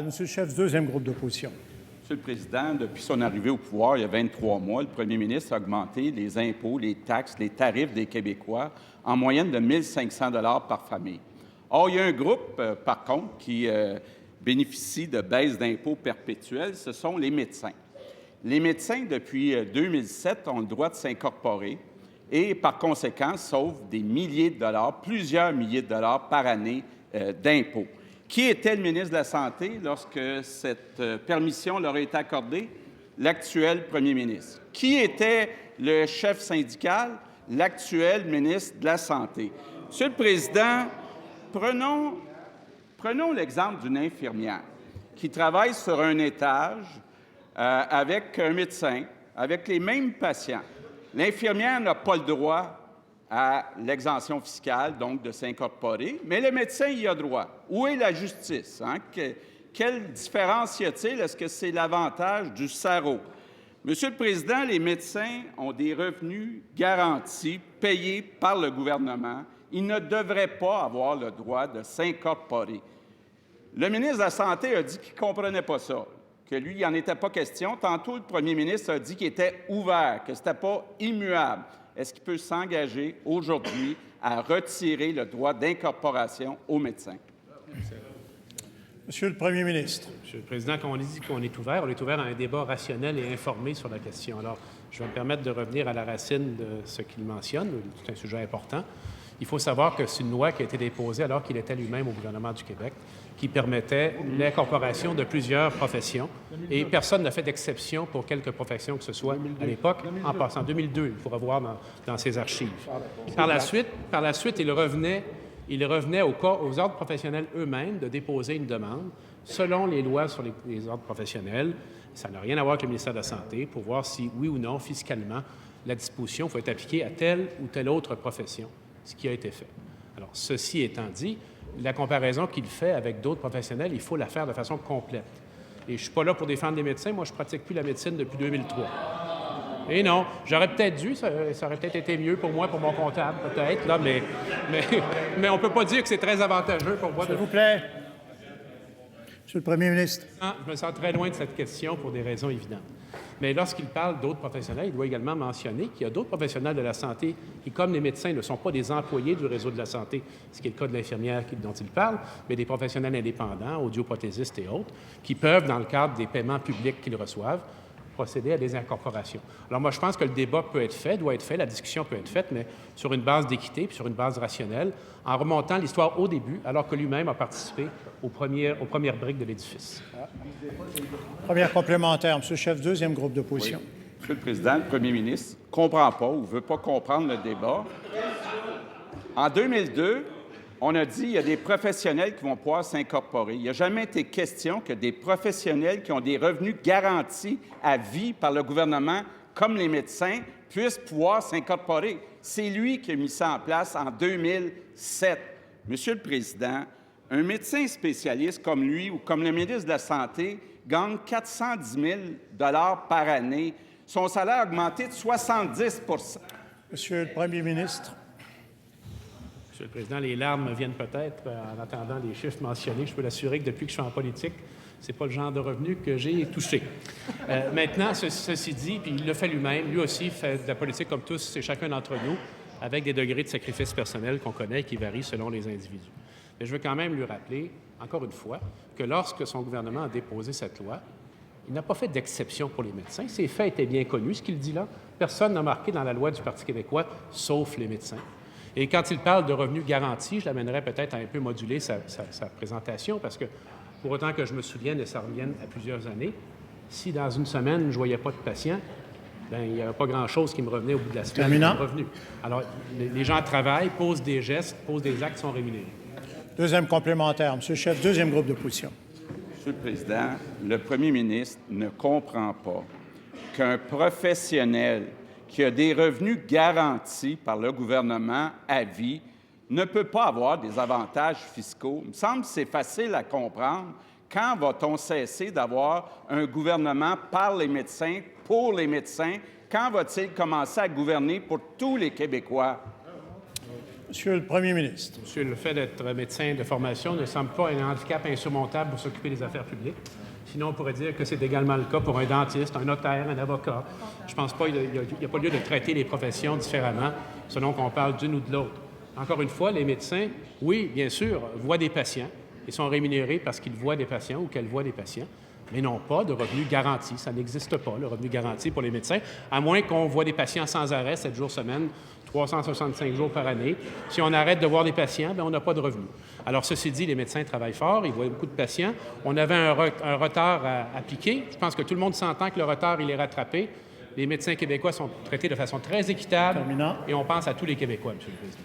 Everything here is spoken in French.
Monsieur le chef du deuxième groupe d'opposition. Monsieur le Président, depuis son arrivée au pouvoir il y a 23 mois, le premier ministre a augmenté les impôts, les taxes, les tarifs des Québécois en moyenne de 1 500 $ par famille. Or, il y a un groupe, par contre, qui bénéficie de baisses d'impôts perpétuelles, ce sont les médecins. Les médecins, depuis 2007, ont le droit de s'incorporer et, par conséquent, sauvent des milliers de dollars, plusieurs milliers de dollars par année d'impôts. Qui était le ministre de la Santé lorsque cette permission leur a été accordée? L'actuel premier ministre. Qui était le chef syndical? L'actuel ministre de la Santé. Monsieur le Président, prenons l'exemple d'une infirmière qui travaille sur un étage avec un médecin, avec les mêmes patients. L'infirmière n'a pas le droit à l'exemption fiscale, donc de s'incorporer, mais le médecin y a droit. Où est la justice? Quelle différence y a-t-il? Est-ce que c'est l'avantage du sarrau? Monsieur le Président, les médecins ont des revenus garantis, payés par le gouvernement. Ils ne devraient pas avoir le droit de s'incorporer. Le ministre de la Santé a dit qu'il ne comprenait pas ça, que lui, il n'en était pas question. Tantôt, le premier ministre a dit qu'il était ouvert, que ce n'était pas immuable. Est-ce qu'il peut s'engager aujourd'hui à retirer le droit d'incorporation aux médecins? Monsieur le premier ministre. Monsieur le Président, quand on dit qu'on est ouvert à un débat rationnel et informé sur la question. Alors, je vais me permettre de revenir à la racine de ce qu'il mentionne. C'est un sujet important. Il faut savoir que c'est une loi qui a été déposée alors qu'il était lui-même au gouvernement du Québec, qui permettait l'incorporation de plusieurs professions. Et personne n'a fait d'exception pour quelque profession que ce soit à l'époque. En passant, 2002, il faut revoir dans ses archives. Par la suite, il revenait aux ordres professionnels eux-mêmes de déposer une demande selon les lois sur les ordres professionnels. Ça n'a rien à voir avec le ministère de la Santé pour voir si, oui ou non, fiscalement, la disposition faut être appliquée à telle ou telle autre profession, ce qui a été fait. Alors, ceci étant dit, la comparaison qu'il fait avec d'autres professionnels, il faut la faire de façon complète. Et je ne suis pas là pour défendre les médecins. Moi, je ne pratique plus la médecine depuis 2003. Et non, j'aurais peut-être dû, ça aurait peut-être été mieux pour moi, pour mon comptable, peut-être, là, mais on ne peut pas dire que c'est très avantageux pour moi. S'il vous plaît. Monsieur le premier ministre. Je me sens très loin de cette question pour des raisons évidentes. Mais lorsqu'il parle d'autres professionnels, il doit également mentionner qu'il y a d'autres professionnels de la santé qui, comme les médecins, ne sont pas des employés du réseau de la santé, ce qui est le cas de l'infirmière dont il parle, mais des professionnels indépendants, audioprothésistes et autres, qui peuvent, dans le cadre des paiements publics qu'ils reçoivent, procéder à des incorporations. Alors moi, je pense que le débat peut être fait, doit être fait, la discussion peut être faite, mais sur une base d'équité puis sur une base rationnelle, en remontant l'histoire au début, alors que lui-même a participé aux premières briques de l'édifice. Première complémentaire, Monsieur le chef, deuxième groupe d'opposition. Oui. Monsieur le Président, le premier ministre ne comprend pas ou ne veut pas comprendre le débat. En 2002, on a dit qu'il y a des professionnels qui vont pouvoir s'incorporer. Il n'a jamais été question que des professionnels qui ont des revenus garantis à vie par le gouvernement, comme les médecins, puissent pouvoir s'incorporer. C'est lui qui a mis ça en place en 2007. Monsieur le Président, un médecin spécialiste comme lui ou comme le ministre de la Santé gagne 410 000 $ par année. Son salaire a augmenté de 70 %. Monsieur le premier ministre. Monsieur le Président, les larmes viennent peut-être en attendant les chiffres mentionnés. Je peux l'assurer que depuis que je suis en politique, ce n'est pas le genre de revenu que j'ai touché. Maintenant, ceci dit, puis il le fait lui-même, lui aussi fait de la politique comme tous et chacun d'entre nous, avec des degrés de sacrifice personnel qu'on connaît et qui varient selon les individus. Mais je veux quand même lui rappeler, encore une fois, que lorsque son gouvernement a déposé cette loi, il n'a pas fait d'exception pour les médecins. Ces faits étaient bien connus, ce qu'il dit là. Personne n'a marqué dans la loi du Parti québécois, sauf les médecins. Et quand il parle de revenus garantis, je l'amènerais peut-être à un peu moduler sa présentation, parce que, pour autant que je me souvienne, et ça revienne à plusieurs années, si dans une semaine, je ne voyais pas de patients, bien, il n'y avait pas grand-chose qui me revenait au bout de la semaine. Terminant. Revenu. Alors, les gens travaillent, posent des gestes, posent des actes, sont rémunérés. Deuxième complémentaire, Monsieur le chef, deuxième groupe d'opposition. Monsieur le Président, le premier ministre ne comprend pas qu'un professionnel qui a des revenus garantis par le gouvernement à vie ne peut pas avoir des avantages fiscaux. Il me semble que c'est facile à comprendre. Quand va-t-on cesser d'avoir un gouvernement par les médecins, pour les médecins? Quand va-t-il commencer à gouverner pour tous les Québécois? Monsieur le Premier ministre. Monsieur, le fait d'être médecin de formation ne semble pas un handicap insurmontable pour s'occuper des affaires publiques. Sinon, on pourrait dire que c'est également le cas pour un dentiste, un notaire, un avocat. Je ne pense pas qu'il n'y a pas lieu de traiter les professions différemment selon qu'on parle d'une ou de l'autre. Encore une fois, les médecins, oui, bien sûr, voient des patients. Ils sont rémunérés parce qu'ils voient des patients ou qu'elles voient des patients, mais n'ont pas de revenu garanti. Ça n'existe pas, le revenu garanti pour les médecins, à moins qu'on voit des patients sans arrêt, 7 jours semaine, 365 jours par année. Si on arrête de voir des patients, bien, on n'a pas de revenus. Alors, ceci dit, les médecins travaillent fort, ils voient beaucoup de patients. On avait un retard à piquer. Je pense que tout le monde s'entend que le retard, il est rattrapé. Les médecins québécois sont traités de façon très équitable. Terminant. Et on pense à tous les Québécois, M. le Président.